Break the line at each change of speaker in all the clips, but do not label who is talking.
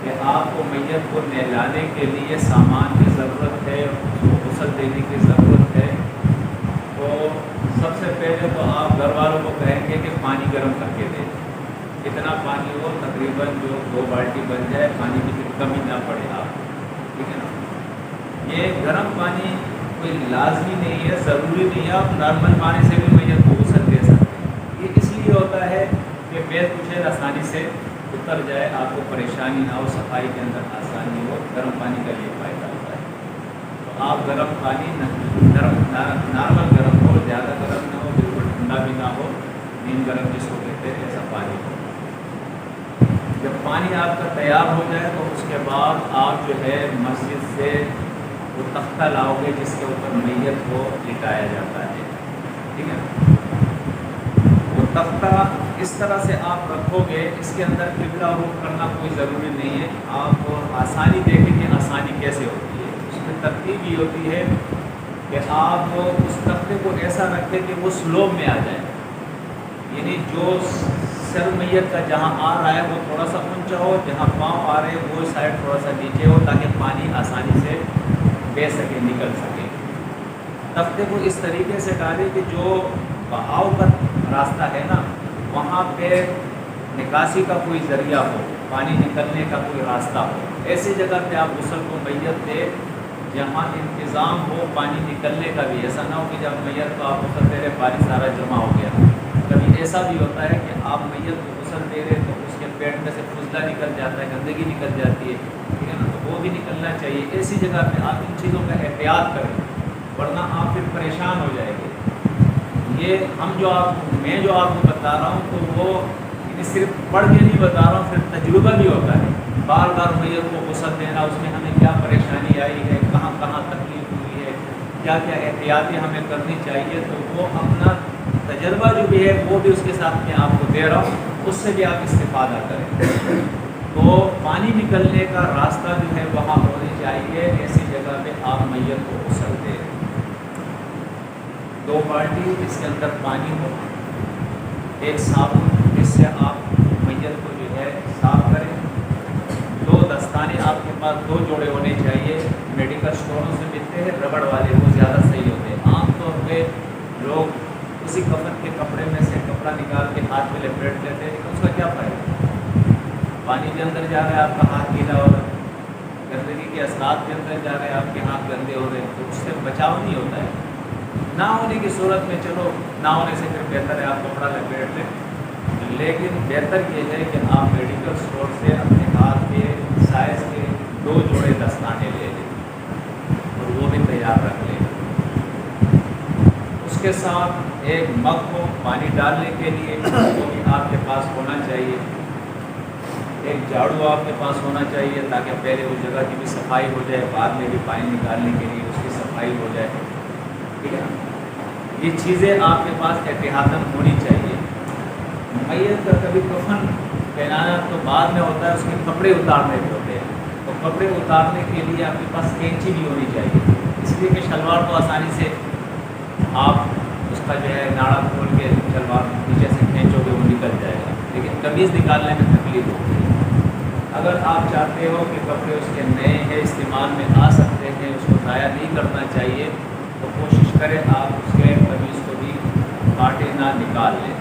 کہ آپ کو میت کو نہلانے کے لیے سامان کی ضرورت ہے، اس کو غسل دینے کی ضرورت ہے، تو سب سے پہلے تو آپ گھر والوں کو کہیں گے کہ پانی گرم کر کے دیں، کتنا پانی ہو تقریباً جو 2 بالٹی بن جائے، پانی کی پھر کمی نہ پڑے آپ، ٹھیک ہے نا۔ یہ گرم پانی کوئی لازمی نہیں ہے، ضروری نہیں ہے، آپ نارمل پانی سے بھی میت کو غسل دے سکتے ہیں۔ یہ اس لیے ہوتا ہے کہ پیر کچھ آسانی سے اتر جائے، آپ کو پریشانی نہ ہو، صفائی کے اندر آسانی ہو، گرم پانی کا یہ فائدہ ہوتا ہے۔ تو آپ گرم پانی نارمل گرم ہو، زیادہ گرم نہ ہو، بالکل ٹھنڈا بھی نہ ہو، نیم گرم جس کو کہتے ہیں ایسا پانی ہو۔ جب پانی آپ کا تیار ہو جائے تو اس کے بعد آپ جو ہے مسجد سے وہ تختہ لاؤ گے جس کے اوپر میت کو لٹایا جاتا ہے، ٹھیک ہے۔ وہ تختہ اس طرح سے آپ رکھو گے، اس کے اندر قبلہ رخ کرنا کوئی ضروری نہیں ہے، آپ آسانی دیکھیں کہ آسانی کیسے ہوتی ہے۔ اس میں ترتیب یہ ہوتی ہے کہ آپ اس تختے کو ایسا رکھیں کہ وہ سلوب میں آ جائے، یعنی جو سر میت کا جہاں آ رہا ہے وہ تھوڑا سا اونچا ہو، جہاں پاؤں آ رہے ہیں وہ سائڈ تھوڑا سا نیچے ہو، تاکہ پانی آسانی سے بہہ سکے، نکل سکے۔ تختے کو اس طریقے سے ڈالیں کہ جو بہاؤ کا راستہ ہے نا، وہاں پہ نکاسی کا کوئی ذریعہ ہو، پانی نکلنے کا کوئی راستہ ہو۔ ایسی جگہ پہ آپ غسل کو میت دے جہاں انتظام ہو پانی نکلنے کا بھی، ایسا نہ ہو کہ جب میت کو آپ غسل دے رہے پانی سارا جمع ہو گیا۔ کبھی ایسا بھی ہوتا ہے کہ آپ میت کو غسل دے رہے تو اس کے پیٹ میں سے فضلہ نکل جاتا ہے، گندگی نکل جاتی ہے، ٹھیک ہے نا، تو وہ بھی نکلنا چاہیے۔ ایسی جگہ پہ آپ ان چیزوں کا احتیاط کریں، ورنہ آپ پھر پریشان ہو جائیں گے۔ میں جو آپ کو بتا رہا ہوں تو وہ صرف پڑھ کے نہیں بتا رہا ہوں، پھر تجربہ بھی ہوتا ہے۔ بار بار میت کو غسل دینا، اس میں ہمیں کیا پریشانی آئی ہے، کہاں کہاں تکلیف ہوئی ہے، کیا کیا احتیاطیں ہمیں کرنی چاہیے، تو وہ اپنا تجربہ جو بھی ہے وہ بھی اس کے ساتھ میں آپ کو دے رہا ہوں، اس سے بھی آپ استفادہ کریں۔ تو پانی نکلنے کا راستہ جو ہے وہاں ہونی چاہیے، ایسی جگہ پہ آپ میت کو غسل دیں۔ 2 بالٹی جس کے اندر پانی ہو، ایک صابن جس سے آپ میت کو جو ہے صاف کریں، 2 دستانے آپ کے پاس 2 جوڑے ہونے چاہیے، میڈیکل اسٹوروں سے ملتے ہیں ربڑ والے، وہ زیادہ صحیح ہوتے ہیں۔ عام طور پہ لوگ اسی کفن کے کپڑے میں سے کپڑا نکال کے ہاتھ میں لپیٹ لیتے ہیں، لیکن اس کا کیا فائدہ؟ پانی کے اندر جا رہا ہے، آپ کا ہاتھ گیلا ہو رہا ہے، گندگی کے اثرات کے اندر جا رہے ہیں، آپ کے ہاتھ گندے ہو رہے ہیں، تو اس سے بچاؤ نہیں ہوتا ہے۔ نہ ہونے کی صورت میں چلو، نہ ہونے سے پھر بہتر ہے آپ کپڑا لپیٹ لیں، لیکن بہتر یہ ہے کہ آپ میڈیکل اسٹور سے اپنے ہاتھ کے سائز کے 2 جوڑے دستانے لے لیں اور وہ بھی تیار رکھ لیں۔ اس کے ساتھ ایک مگ ہو پانی ڈالنے کے لیے، وہ بھی آپ کے پاس ہونا چاہیے۔ ایک جھاڑو آپ کے پاس ہونا چاہیے تاکہ پہلے اس جگہ کی بھی صفائی ہو جائے، بعد میں بھی پانی نکالنے کے لیے اس کی صفائی ہو جائے، ٹھیک ہے نا۔ یہ چیزیں آپ کے پاس احتیاطاً ہونی چاہیے۔ میت کا کبھی کفن پہنانا تو بعد میں ہوتا ہے، اس کے کپڑے اتارنے بھی ہوتے ہیں، تو کپڑے اتارنے کے لیے آپ کے پاس کینچی بھی ہونی چاہیے، اس لیے کہ شلوار تو آسانی سے آپ اس کا جو ہے ناڑا کھول کے شلوار نیچے سے کھینچو گے وہ نکل جائے گا، لیکن قمیض نکالنے میں تکلیف ہوتی ہے۔ اگر آپ چاہتے ہو کہ کپڑے اس کے نئے ہیں، استعمال میں آ سکتے ہیں، اس کو ضائع نہیں کرنا چاہیے، تو کوشش کریں آپ اس کے قمیض کو بھی کاٹے نہ، نکال لیں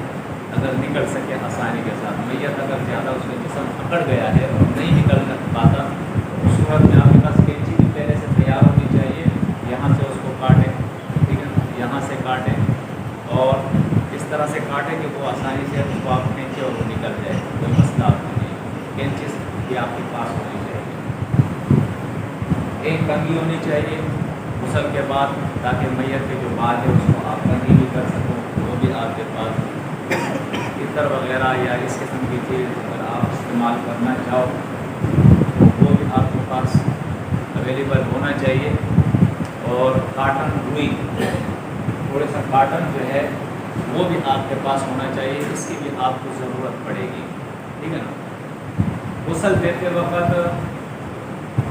اگر نکل سکے آسانی کے ساتھ۔ میت اگر زیادہ اس کا جسم پکڑ گیا ہے اور نہیں نکل پاتا، تو اس صورت میں آپ کے پاس کینچی بھی پہلے سے تیار ہونی چاہیے، یہاں سے اس کو کاٹیں، ٹھیک ہے نا، یہاں سے کاٹیں اور اس طرح سے کاٹیں کہ وہ آسانی سے اس کو آپ کھینچے اور وہ نکل جائے، کوئی مسئلہ آپ کو نہیں۔ کینچی بھی آپ کے پاس ہونی چاہیے۔ ایک کنگھی ہونی چاہیے غسل کے بعد، تاکہ میت کے جو بال ہے اس کو آپ کنگھی بھی کر سکو، وہ بھی آپ کے پاس۔ عطر وغیرہ یا اس قسم کی چیز اگر آپ استعمال کرنا چاہو تو وہ بھی آپ کے پاس اویلیبل ہونا چاہیے۔ اور کاٹن روئی، تھوڑا سا کاٹن جو ہے وہ بھی آپ کے پاس ہونا چاہیے، اس کی بھی آپ کو ضرورت پڑے گی، ٹھیک ہے نا۔ غسل دیتے وقت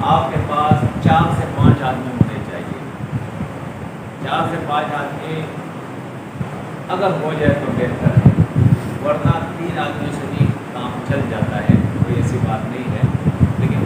آپ کے پاس 4 سے 5 آدمی ہونے چاہیے۔ 4 سے 5 آدمی اگر ہو جائے تو بہتر ہے، ورنہ 3 آدمیوں سے بھی کام چل جاتا ہے، کوئی ایسی بات نہیں ہے، لیکن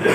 2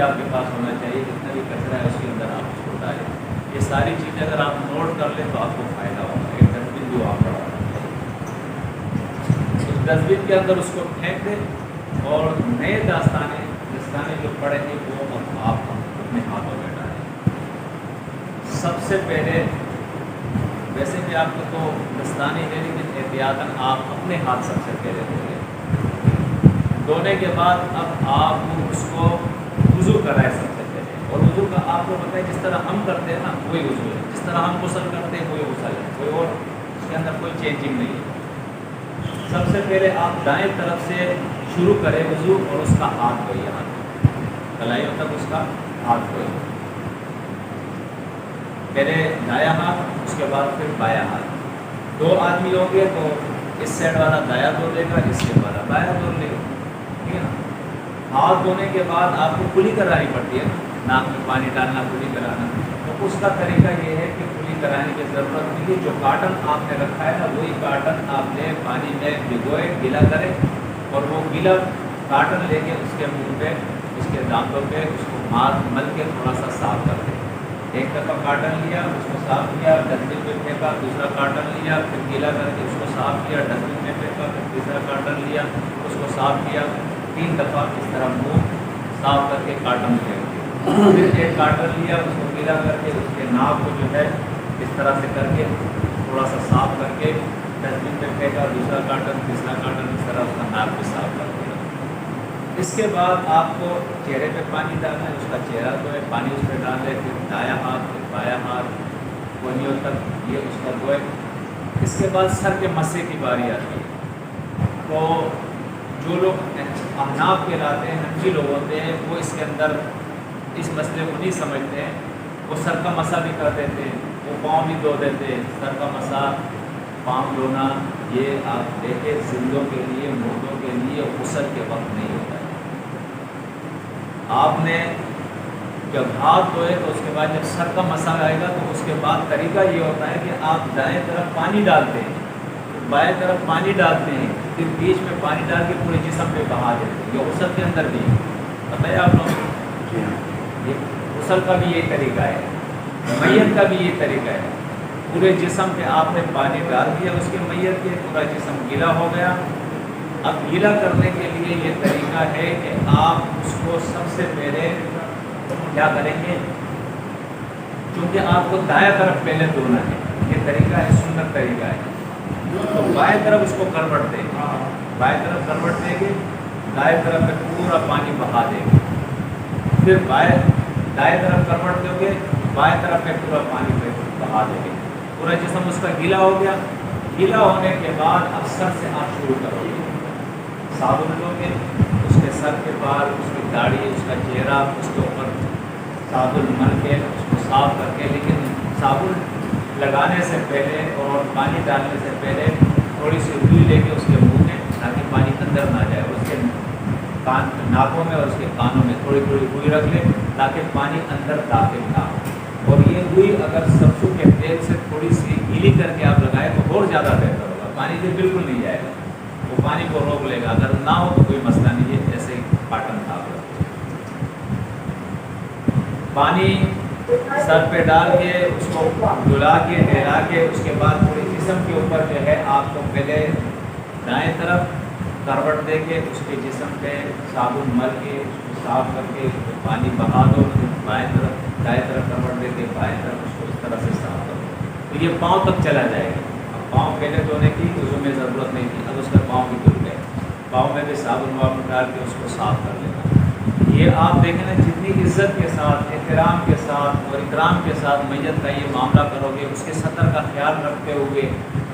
بھی آپ کے پاس ہونا چاہیے، جتنا بھی کچرا ہے اس کے اندر آپ اس کو ڈالیں۔ یہ ساری چیزیں اگر آپ نوٹ کر لیں تو آپ کو فائدہ ہوگا۔ ایک ڈسٹ بن جو آپ بڑھا اس ڈسٹ بن کے اندر اس کو پھینک دیں، اور نئے دستانے جو پڑے ہیں وہ آپ اپنے ہاتھوں میں ڈالیں۔ سب سے پہلے ویسے بھی آپ کو تو دستانے ہے، لیکن احتیاطاً آپ اپنے ہاتھ سب سے پہلے دھوئیں۔ دھونے کے بعد اب آپ اس کو وضو کرائے سب سے پہلے، اور وضو کا آپ کو پتہ ہے جس طرح ہم کرتے ہیں نا وہی وضو ہے، جس طرح ہم غسل کرتے ہیں وہی غسل ہے، کوئی اور اس کے اندر کوئی چینجنگ نہیں ہے۔ سب سے پہلے آپ دائیں طرف سے شروع کریں وضو، اور اس کا ہاتھ دھوئیں، یہاں کلائیوں تک اس کا ہاتھ دھوئیں۔ پہلے دایاں ہاتھ، اس کے بعد پھر بایاں ہاتھ۔ دو آدمی ہوں گے تو اس سائڈ والا دایاں دھو لے گا، اس سائڈ والا بایاں دھو لے گا، ٹھیک ہے نا۔ ہاتھ دھونے کے بعد آپ کو کلی کرانی پڑتی ہے نا، ناک میں پانی ڈالنا، کلی کرانا، تو اس کا طریقہ یہ ہے کہ کلی کرانے کی ضرورت نہیں ہے۔ جو کاٹن آپ نے رکھا ہے نا وہی کاٹن آپ نے پانی میں بھگوئے، گیلا کرے، اور وہ گیلا کاٹن لے کے اس کے منہ پہ، اس کے دانتوں پہ اس کو مل کے تھوڑا سا صاف کر دیں۔ ایک دفعہ کاٹن لیا، اس کو صاف کیا، ڈسٹ بن میں پھینکا، دوسرا کاٹن لیا، پھر گیلا کر کے اس کو صاف کیا، ڈسٹ بن میں پھینکا، پھر تیسرا کاٹن لیا، اس کو صاف کیا، 3 دفعہ اس طرح منہ صاف کر کے کاٹن پھینک دیا۔ پھر ایک کاٹن لیا، اس کو گیلا کر کے اس کے ناک کو جو ہے اس طرح سے کر کے تھوڑا سا صاف کر کے ڈسٹ بن میں پھینکا، دوسرا کاٹن، تیسرا کاٹن، اس طرح اس کا ناک بھی صاف کر دیا۔ اس کے بعد آپ کو چہرے پہ پانی ڈالنا ہے، اس کا چہرہ دھوئے، پانی اس پہ ڈال دے، پھر دایاں ہاتھ، پھر بایاں ہاتھ، کونیوں تک یہ اس کا دھوئے۔ اس کے بعد سر کے مسے کی باری آتی ہے، تو جو لوگ احناف کہلاتے ہیں، حنفی لوگ ہوتے ہیں، وہ اس کے اندر اس مسئلے کو نہیں سمجھتے ہیں، وہ سر کا مسا بھی کر دیتے ہیں، وہ پاؤں بھی دھو دیتے ہیں۔ سر کا مسا، پاؤں دھونا، یہ آپ دیکھیں زندوں کے لیے، مردوں کے لیے غسل کے وقت نہیں ہوتا ہے۔ آپ نے جب ہاتھ دھوئے تو اس کے بعد جب سر کا مسا آئے گا تو اس کے بعد طریقہ یہ ہوتا ہے کہ آپ دائیں طرف پانی ڈالتے ہیں، بائیں طرف پانی ڈالتے ہیں، پھر بیچ میں پانی ڈال کے پورے جسم پہ بہا دیتے ہیں۔ یہ غسل کے اندر بھی بتائیے آپ لوگ، یہ غسل کا بھی یہ طریقہ ہے، میت کا بھی یہ طریقہ ہے۔ پورے جسم پہ آپ نے پانی ڈال دیا، اس کے میت کے پورا جسم گیلا ہو گیا۔ اب گیلا کرنے کے لیے یہ طریقہ ہے کہ آپ اس کو سب سے پہلے کیا کریں گے، چونکہ آپ کو دائیں طرف پہلے دھونا ہے، یہ طریقہ ہے، سنت طریقہ ہے، تو بائیں طرف اس کو کروٹ دیں گے، بائیں طرف کروٹ دیں گے، دائیں طرف پہ پورا پانی بہا دیں گے، پھر دائیں طرف کروٹ دو گے، بائیں طرف پہ پورا پانی پہ بہا دیں گے، پورا جسم اس کا گیلا ہو گیا۔ گیلا ہونے کے بعد اب سر سے آپ شروع کرو گے، صابن لو گے، اس کے سر کے بال، اس کی داڑھی، اس کا چہرہ، اس کے اوپر صابن مل کے اس کو صاف کر کے، لیکن صابن لگانے سے پہلے اور پانی ڈالنے سے پہلے تھوڑی سی روئی لے کے اس کے منہ میں، تاکہ پانی اندر نہ جائے، اس کے ناکوں میں اور اس کے کانوں میں تھوڑی تھوڑی روئی رکھ لیں تاکہ پانی اندر داخل نہ ہو۔ اور یہ روئی اگر سرسوں کے تیل سے تھوڑی سی گیلی کر کے آپ لگائیں تو اور زیادہ بہتر ہوگا، پانی سے بالکل نہیں جائے گا، وہ پانی کو روک لے گا، اگر نہ ہو تو کوئی مسئلہ نہیں ہے، ایسے ہی کاٹن تھا۔ پانی سر پہ ڈال کے اس کو دھلا کے نہلا کے اس کے بعد پورے جسم کے اوپر جو ہے آپ کو پہلے دائیں طرف کروٹ دے کے اس کے جسم پہ صابن مل کے اس کو صاف کر کے اس کو پانی بہا دو، پھر بائیں طرف دائیں طرف کروٹ دے کے بائیں طرف اس کو اس طرح سے صاف کرو، تو یہ پاؤں تک چلا جائے گا۔ اب پاؤں پہلے دھونے کی وضو میں ضرورت نہیں تھی، اب اس کا پاؤں بھی دھل گئے، پاؤں میں بھی صابن وابن ڈال کے اس کو صاف کر لینا۔ یہ آپ دیکھیں نا جتنی عزت کے ساتھ، احترام کے ساتھ اور اکرام کے ساتھ میت کا یہ معاملہ کرو گے، اس کے سطر کا خیال رکھتے ہوئے،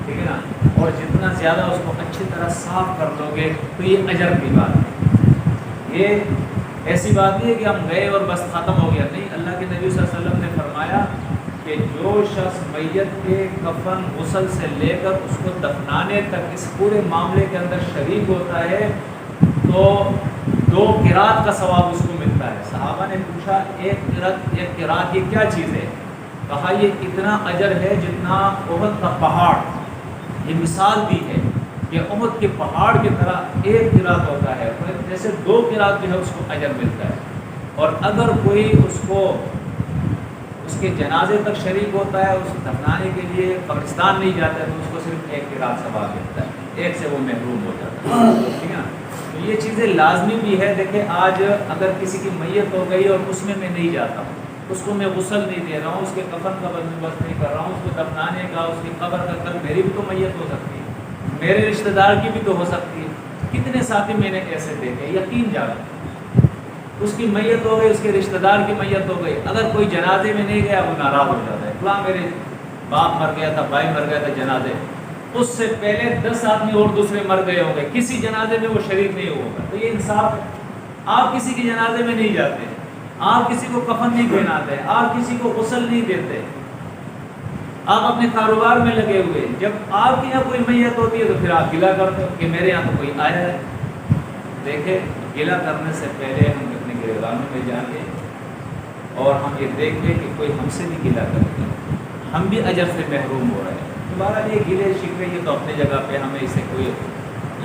ٹھیک ہے نا، اور جتنا زیادہ اس کو اچھی طرح صاف کر لو گے تو یہ اجر کی بات ہے۔ یہ ایسی بات نہیں ہے کہ ہم گئے اور بس ختم ہو گیا، نہیں، اللہ کے نبی صلی اللہ علیہ وسلم نے فرمایا کہ جو شخص میت کے کفن، غسل سے لے کر اس کو دفنانے تک اس پورے معاملے کے اندر شریک ہوتا ہے تو 2 قرات کا ثواب اس کو ملتا ہے۔ صحابہ نے پوچھا ایک قرات یہ کیا چیز ہے؟ کہا یہ اتنا اجر ہے جتنا احد کا پہاڑ، یہ مثال دی ہے کہ احد کے پہاڑ کی طرح ایک قرات ہوتا ہے، جیسے 2 قرات جو ہے اس کو اجر ملتا ہے۔ اور اگر کوئی اس کو اس کے جنازے تک شریک ہوتا ہے، اس کو دفنانے کے لیے قبرستان نہیں جاتا ہے، تو اس کو صرف ایک کی رات ثواب ملتا ہے، ایک سے وہ محروم ہو جاتا ہے، ٹھیک ہے نا؟ تو یہ چیزیں لازمی بھی ہے۔ دیکھیں آج اگر کسی کی میت ہو گئی اور اس میں نہیں جاتا ہوں، اس کو میں غسل نہیں دے رہا ہوں، اس کے کفن کا بندوبست نہیں کر رہا ہوں، اس کو دفنانے کا، اس کی قبر کا، کل میری بھی تو میت ہو سکتی ہے، میرے رشتہ دار کی بھی تو ہو سکتی ہے۔ کتنے ساتھی میں نے ایسے دیکھے، یقین جانا، اس کی میت ہو گئی، اس کے رشتہ دار کی میت ہو گئی، اگر کوئی جنازے میں نہیں گیا وہ ناراض ہو جاتا ہے، فلاں میرے باپ مر گیا تھا، بھائی مر گیا تھا جنازے، اس سے پہلے 10 آدمی اور دوسرے مر گئے ہوں گے، کسی جنازے میں وہ شریک نہیں ہوگا۔ تو یہ انصاف ہے۔ آپ کسی کے جنازے میں نہیں جاتے، آپ کسی کو کفن نہیں پہناتے، آپ کسی کو غسل نہیں دیتے، آپ اپنے کاروبار میں لگے ہوئے، جب آپ کے یہاں کوئی میت ہوتی ہے تو پھر آپ گلہ کرتے ہو کہ میرے یہاں تو کوئی آیا ہے۔ دیکھیں گلہ کرنے سے پہلے ہم اپنے گریبانوں میں جائیں گے اور ہم یہ دیکھ لیں کہ کوئی ہم سے بھی گلہ کرے گا، ہم بھی اجر سے محروم ہو رہے ہیں۔ دوبارہ یہ گلے شکوے یہ تو اپنی جگہ پہ، ہمیں اسے کوئی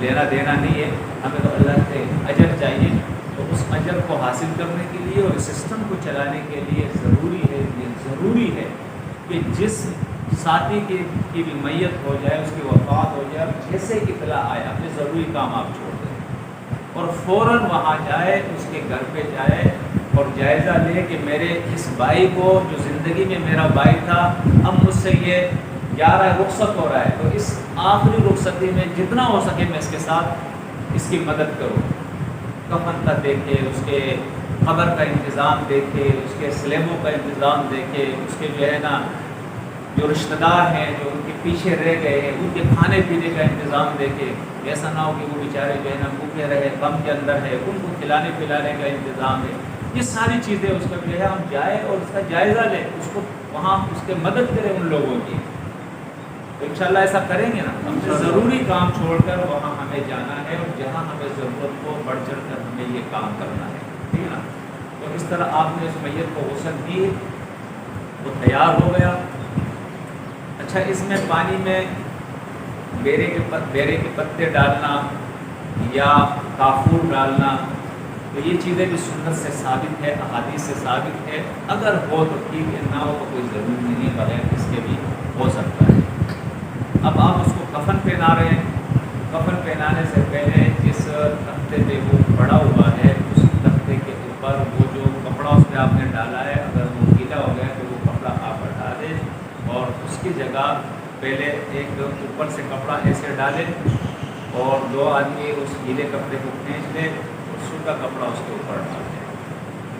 لینا دینا نہیں ہے، ہمیں تو اللہ سے اجر چاہیے۔ تو اس اجر کو حاصل کرنے کے لیے اور سسٹم کو چلانے کے لیے ضروری ہے کہ جس ساتھی کی بھی میت ہو جائے، اس کی وفات ہو جائے، جیسے اطلاع آئے اپنے ضروری کام آپ چھوڑ دیں اور فوراً وہاں جائے، اس کے گھر پہ جائے اور جائزہ لے کہ میرے اس بھائی کو جو زندگی میں میرا بھائی تھا، اب مجھ سے یہ جا رہا ہے، رخصت ہو رہا ہے، تو اس آخری رخصتی میں جتنا ہو سکے میں اس کے ساتھ اس کی مدد کروں، کفن کا دیکھے، اس کے قبر کا انتظام دیکھے، اس کے سلیبوں کا انتظام دیکھے، اس کے جو ہے نا جو رشتہ دار ہیں جو ان کے پیچھے رہ گئے ہیں ان کے کھانے پینے کا انتظام دیکھے، ایسا نہ ہو کہ وہ بیچارے جو ہے نا بھوکے رہے، غم کے اندر ہے، ان کو کھلانے پلانے کا انتظام ہے۔ یہ ساری چیزیں اس کا جو ہے ہم جائیں اور اس کا جائزہ لیں، اس کو وہاں اس کے مدد کریں ان لوگوں کی، تو انشاءاللہ ایسا کریں گے نا۔ ہم سے ضروری کام چھوڑ کر وہاں ہمیں جانا ہے اور جہاں ہمیں ضرورت ہو بڑھ چڑھ کر ہمیں یہ کام کرنا ہے، ٹھیک ہے نا؟ تو اس طرح آپ نے اس میت کو غسل دی، وہ تیار ہو گیا۔ اچھا، اس میں پانی میں بیرے کے پتے ڈالنا یا کافور ڈالنا، تو یہ چیزیں بھی سنت سے ثابت ہے، احادیث سے ثابت ہے، اگر ہو تو ٹھیک ہے، نہ ہو تو کوئی ضروری نہیں ہے، بغیر اس کے بھی ہو سکتا ہے۔ اب آپ اس کو کفن پہنا رہے ہیں، کفن پہنانے سے پہلے جس تختے پہ وہ پڑا ہوا ہے اس تختے کے اوپر وہ جو کپڑا اس پہ آپ نے ڈالا ہے، اگر وہ گیلا ہو گیا تو وہ کپڑا آپ ہٹا دیں اور اس کی جگہ پہلے ایک اوپر سے کپڑا ایسے ڈالیں اور 2 آدمی اس گیلے کپڑے کو کھینچ لیں اور سوکھا کپڑا اس کے اوپر ڈال دیں۔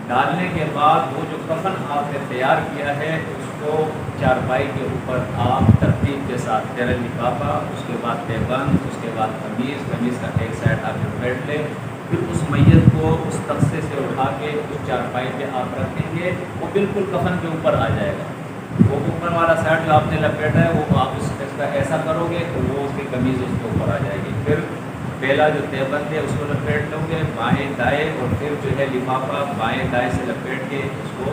ڈالنے کے بعد وہ جو کفن آپ نے تیار کیا ہے اس کو چارپائی کے اوپر آپ ترتیب کے ساتھ تیرا لفافہ، اس کے بعد تہبند، اس کے بعد قمیض کا ایک سائڈ آپ لپیٹ لیں، پھر اس میت کو اس تختے سے اٹھا کے اس چارپائی پہ آپ رکھیں گے، وہ بالکل کفن کے اوپر آ جائے گا۔ وہ اوپر والا سائڈ جو آپ نے لپیٹا ہے وہ آپ اس کا ایسا کرو گے تو وہ اس کی قمیض اس کے اوپر آ جائے گی۔ پھر پہلا جو تہبند ہے اس کو لپیٹ لو گے بائیں دائیں، اور پھر جو ہے لفافہ بائیں دائیں سے لپیٹ کے اس کو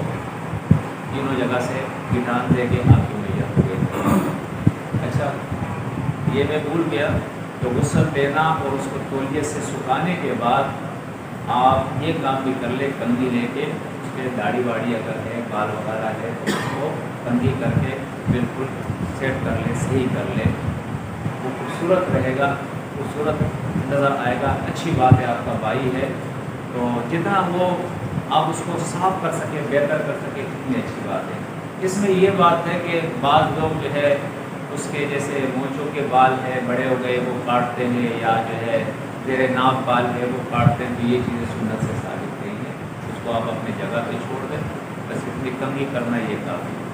تینوں جگہ سے گٹان دے کے آپ کی میت ہو گئی۔ اچھا، یہ میں بھول گیا، تو غسل دینا اور اس کو تولیے سے سکھانے کے بعد آپ یہ کام بھی کر لیں، کنگھی لے کے اس کے داڑھی واڑی اگر ہے، بال وغیرہ ہے تو اس کو کنگھی کر کے بالکل سیٹ کر لیں، صحیح کر لیں، وہ خوبصورت رہے گا، خوبصورت نظر آئے گا۔ اچھی بات ہے، آپ کا بھائی ہے تو جتنا وہ آپ اس کو صاف کر سکیں، بہتر کر سکیں، اتنی اچھی بات ہے۔ اس میں یہ بات ہے کہ بعض لوگ جو ہے اس کے جیسے مونچھوں کے بال ہے بڑے ہو گئے وہ کاٹتے ہیں، یا جو ہے زیر ناف بال ہے وہ کاٹتے ہیں، تو یہ چیزیں سنت سے ثابت نہیں ہے، اس کو آپ اپنی جگہ پہ چھوڑ دیں، بس اتنی کنگھی کرنا یہ کافی ہے۔